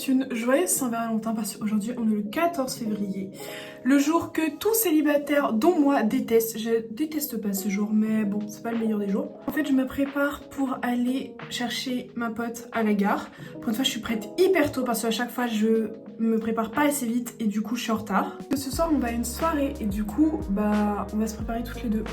souhaite une joyeuse Saint-Valentin parce qu'aujourd'hui on est le 14 février. Le jour que tout célibataire, dont moi, déteste. Je déteste pas ce jour, mais bon, c'est pas le meilleur des jours. En fait, je me prépare pour aller chercher ma pote à la gare. Pour une fois, je suis prête hyper tôt parce qu'à chaque fois, je me prépare pas assez vite et du coup, je suis en retard. Ce soir, on va à une soirée et du coup, bah, on va se préparer toutes les deux.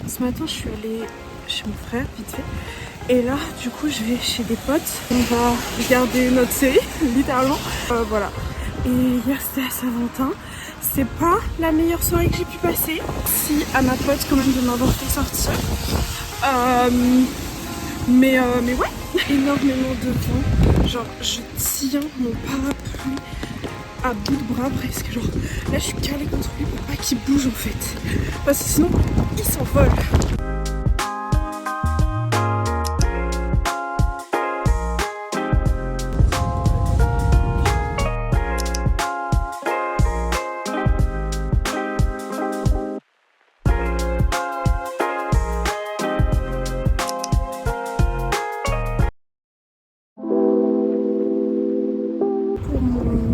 Ce matin, je suis allée chez mon frère, vite fait. Et là, du coup, je vais chez des potes. On va regarder notre série, littéralement. Voilà. Et hier, c'était à Saint-Valentin. C'est pas la meilleure soirée que j'ai pu passer. Si à ma pote, quand même, de m'avoir fait sortir. Mais ouais, énormément de vent. Genre, je tiens mon parapluie à bout de bras presque. Genre, là, je suis calée contre lui pour pas qu'il bouge en fait. Parce que sinon, il s'envole.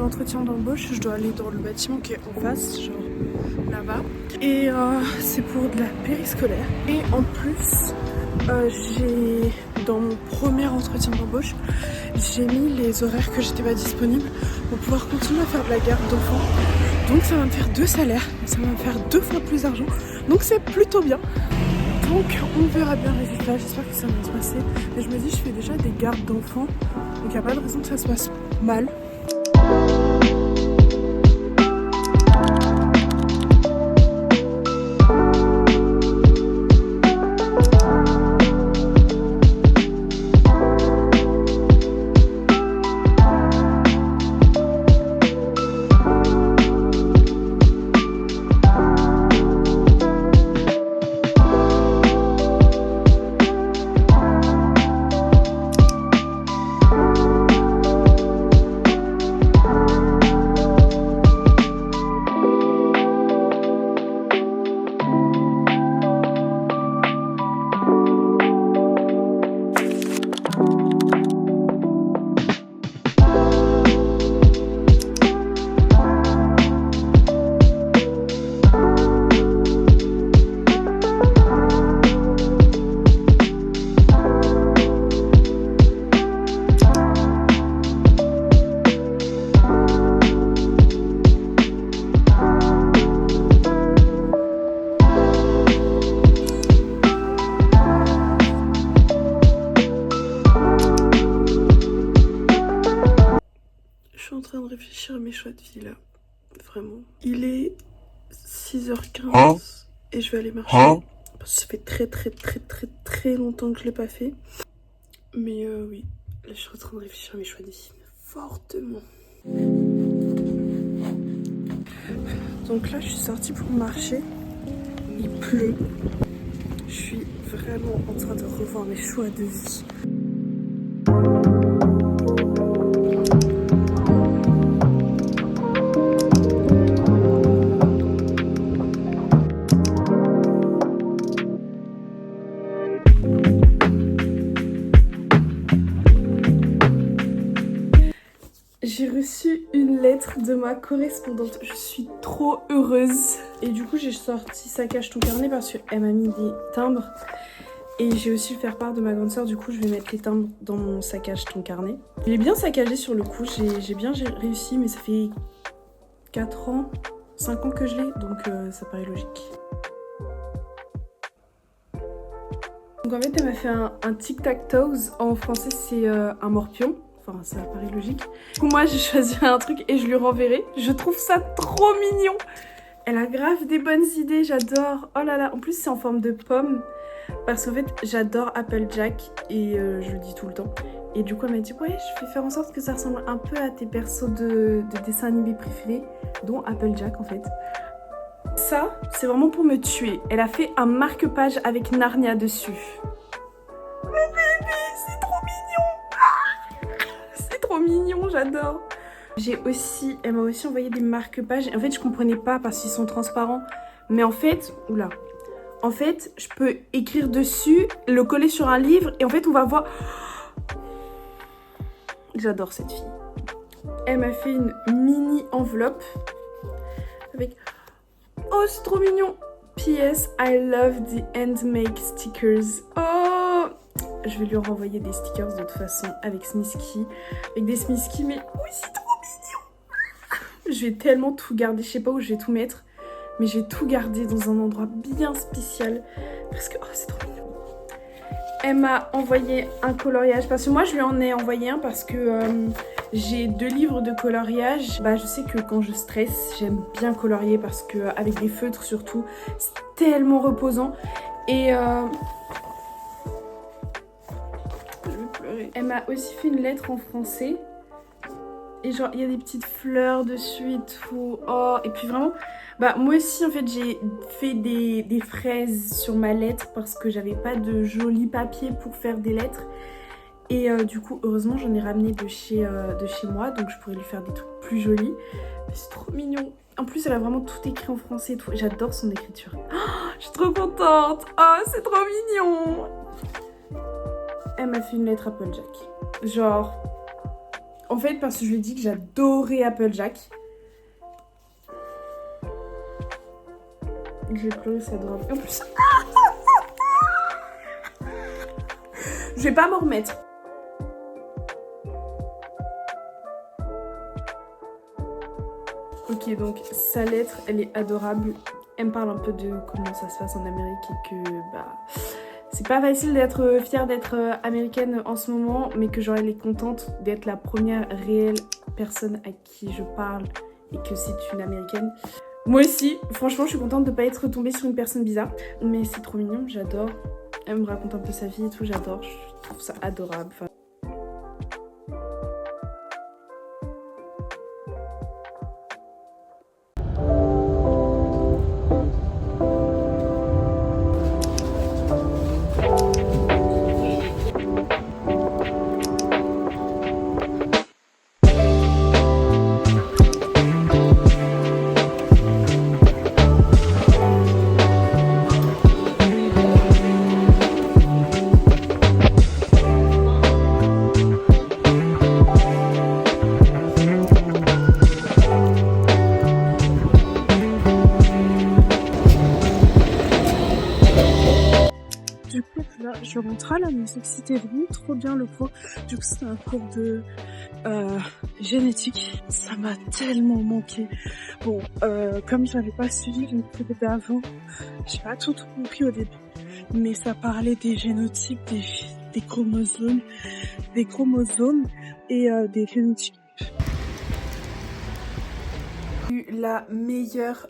Entretien d'embauche, je dois aller dans le bâtiment qui est en face, genre là-bas. Et c'est pour de la périscolaire. Et en plus, j'ai dans mon premier entretien d'embauche, j'ai mis les horaires que j'étais pas disponible pour pouvoir continuer à faire de la garde d'enfants. Donc ça va me faire 2 salaires, ça va me faire 2 fois plus d'argent. Donc c'est plutôt bien. Donc on verra bien le résultat, j'espère que ça va se passer. Mais je me dis, je fais déjà des gardes d'enfants, donc il n'y a pas de raison que ça se passe mal. Je suis en train de réfléchir à mes choix de vie là, vraiment. Il est 6h15 et je vais aller marcher. Parce que ça fait très longtemps que je l'ai pas fait. Mais oui, là je suis en train de réfléchir à mes choix de vie fortement. Donc là je suis sortie pour marcher, il pleut. Je suis vraiment en train de revoir mes choix de vie. J'ai reçu une lettre de ma correspondante, je suis trop heureuse. Et du coup j'ai sorti Saccage ton carnet parce qu'elle m'a mis des timbres. Et j'ai aussi le faire part de ma grande soeur, du coup je vais mettre les timbres dans mon Saccage ton carnet. Il est bien saccagé sur le coup, j'ai bien réussi mais ça fait 4 ans, 5 ans que je l'ai, donc ça paraît logique. Donc en fait elle m'a fait un tic-tac-toes, en français c'est un morpion. Enfin, ça paraît logique. Moi, j'ai choisi un truc et je lui renverrai. Je trouve ça trop mignon. Elle a grave des bonnes idées, j'adore. Oh là là, en plus, c'est en forme de pomme. Parce qu'en fait, j'adore Applejack et je le dis tout le temps. Et du coup, elle m'a dit, ouais, je vais faire en sorte que ça ressemble un peu à tes persos de dessins animés préférés, dont Applejack en fait. Ça, c'est vraiment pour me tuer. Elle a fait un marque-page avec Narnia dessus. Mon bébé, c'est trop mignon. C'est trop mignon, j'adore. Elle m'a aussi envoyé des marque-pages. En fait, je comprenais pas parce qu'ils sont transparents. Mais en fait, oula. En fait, je peux écrire dessus, le coller sur un livre et en fait, on va voir. J'adore cette fille. Elle m'a fait une mini enveloppe avec. Oh, c'est trop mignon. PS, I love the handmade stickers. Oh, je vais lui renvoyer des stickers de toute façon avec Smisky. Avec des Smisky, mais oui, c'est trop mignon. Je vais tellement tout garder. Je sais pas où je vais tout mettre. Mais j'ai tout gardé dans un endroit bien spécial. Parce que, oh, c'est trop mignon. Elle m'a envoyé un coloriage. Parce que moi, je lui en ai envoyé un parce que j'ai 2 livres de coloriage. Bah, je sais que quand je stresse, j'aime bien colorier parce que avec des feutres surtout, c'est tellement reposant. Et je vais pleurer. Elle m'a aussi fait une lettre en français. Et genre, il y a des petites fleurs dessus et tout. Oh, et puis vraiment, bah moi aussi en fait j'ai fait des fraises sur ma lettre parce que j'avais pas de joli papier pour faire des lettres. Et du coup, heureusement, j'en ai ramené de chez moi, donc je pourrais lui faire des trucs plus jolis. C'est trop mignon. En plus, elle a vraiment tout écrit en français et tout. J'adore son écriture. Oh, je suis trop contente. Oh, c'est trop mignon. Elle m'a fait une lettre Applejack. Genre... En fait, parce que je lui ai dit que j'adorais Applejack. Je vais pleurer, c'est adorable. En plus... je vais pas m'en remettre. Ok, donc sa lettre, elle est adorable. Elle me parle un peu de comment ça se passe en Amérique et que... bah... c'est pas facile d'être fière d'être américaine en ce moment, mais que genre elle est contente d'être la première réelle personne à qui je parle et que c'est une américaine. Moi aussi, franchement, je suis contente de pas être tombée sur une personne bizarre. Mais c'est trop mignon, j'adore. Elle me raconte un peu sa vie et tout, j'adore. Je trouve ça adorable. Enfin, je rentre à la maison, c'était vraiment trop bien le cours. Du coup, c'était un cours de génétique. Ça m'a tellement manqué. Bon, comme j'avais pas suivi le cours d'avant, j'ai pas tout compris au début. Mais ça parlait des génotypes, des chromosomes et des phénotypes. La meilleure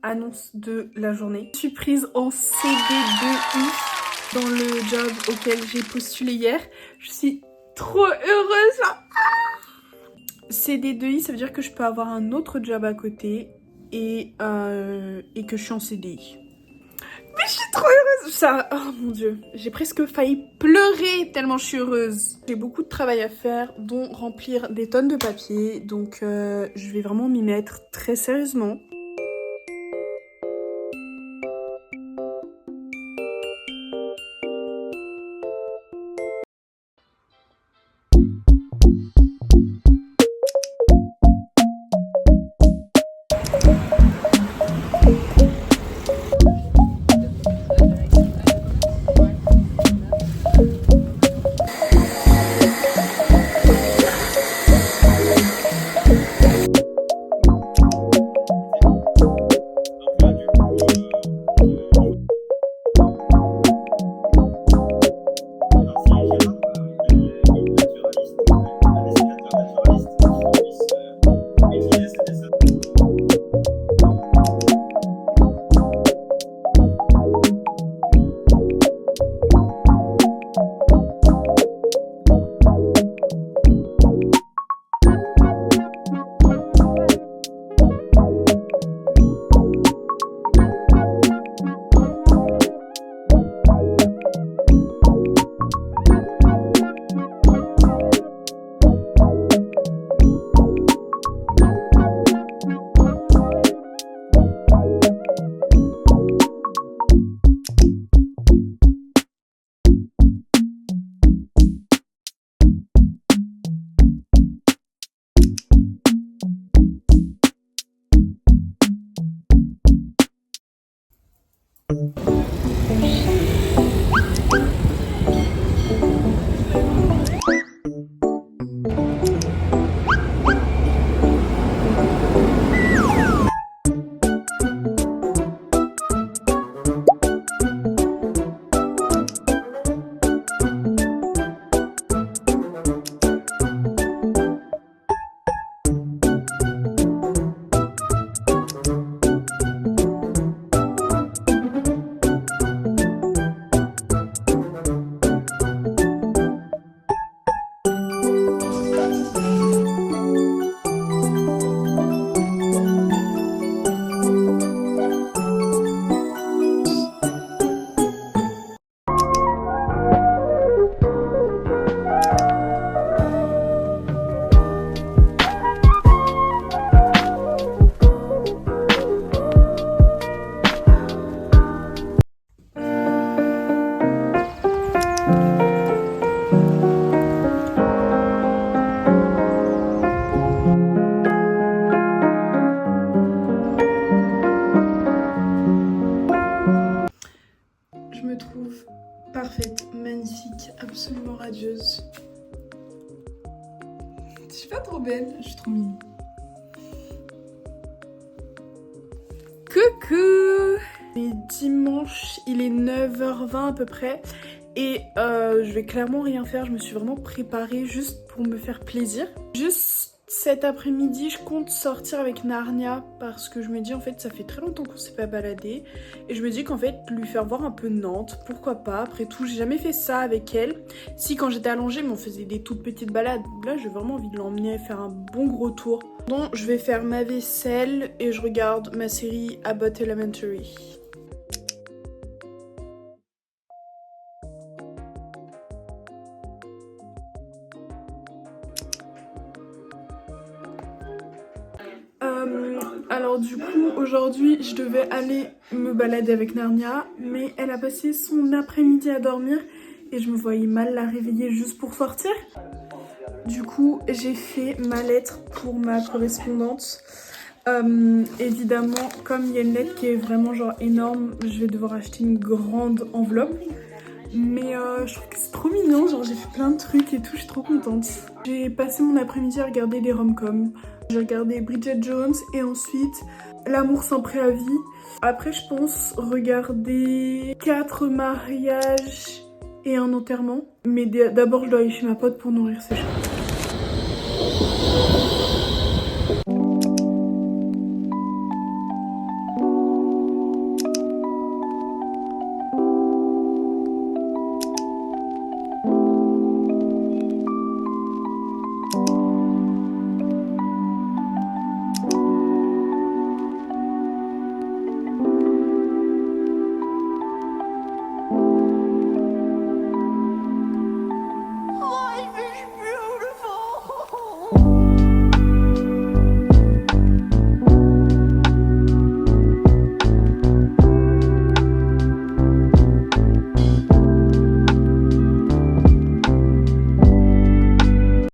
annonce de la journée. Je suis prise en CD2I dans le job auquel j'ai postulé hier. Je suis trop heureuse là. CD2I, ça veut dire que je peux avoir un autre job à côté et que je suis en CDI. Mais je suis trop heureuse. Ça, oh mon dieu, j'ai presque failli pleurer tellement je suis heureuse. J'ai beaucoup de travail à faire, dont remplir des tonnes de papier. Donc je vais vraiment m'y mettre très sérieusement. Je me trouve parfaite, magnifique, absolument radieuse. Je suis pas trop belle, je suis trop mignonne. Coucou! Et dimanche, il est 9h20 à peu près. Et je vais clairement rien faire, je me suis vraiment préparée juste pour me faire plaisir. Juste cet après-midi, je compte sortir avec Narnia parce que je me dis en fait ça fait très longtemps qu'on s'est pas baladé. Et je me dis qu'en fait lui faire voir un peu Nantes, pourquoi pas. Après tout, j'ai jamais fait ça avec elle. Si quand j'étais allongée, mais on faisait des toutes petites balades. Là j'ai vraiment envie de l'emmener faire un bon gros tour. Donc je vais faire ma vaisselle et je regarde ma série Abbott Elementary. Alors du coup aujourd'hui je devais aller me balader avec Narnia, mais elle a passé son après-midi à dormir et je me voyais mal la réveiller juste pour sortir. Du coup j'ai fait ma lettre pour ma correspondante. Évidemment comme il y a une lettre qui est vraiment genre énorme, je vais devoir acheter une grande enveloppe. Mais je trouve que c'est trop mignon, genre j'ai fait plein de trucs et tout, je suis trop contente. J'ai passé mon après-midi à regarder des rom-coms. J'ai regardé Bridget Jones et ensuite L'amour sans préavis. Après je pense regarder 4 mariages et un enterrement. Mais d'abord je dois aller chez ma pote pour nourrir ses chats.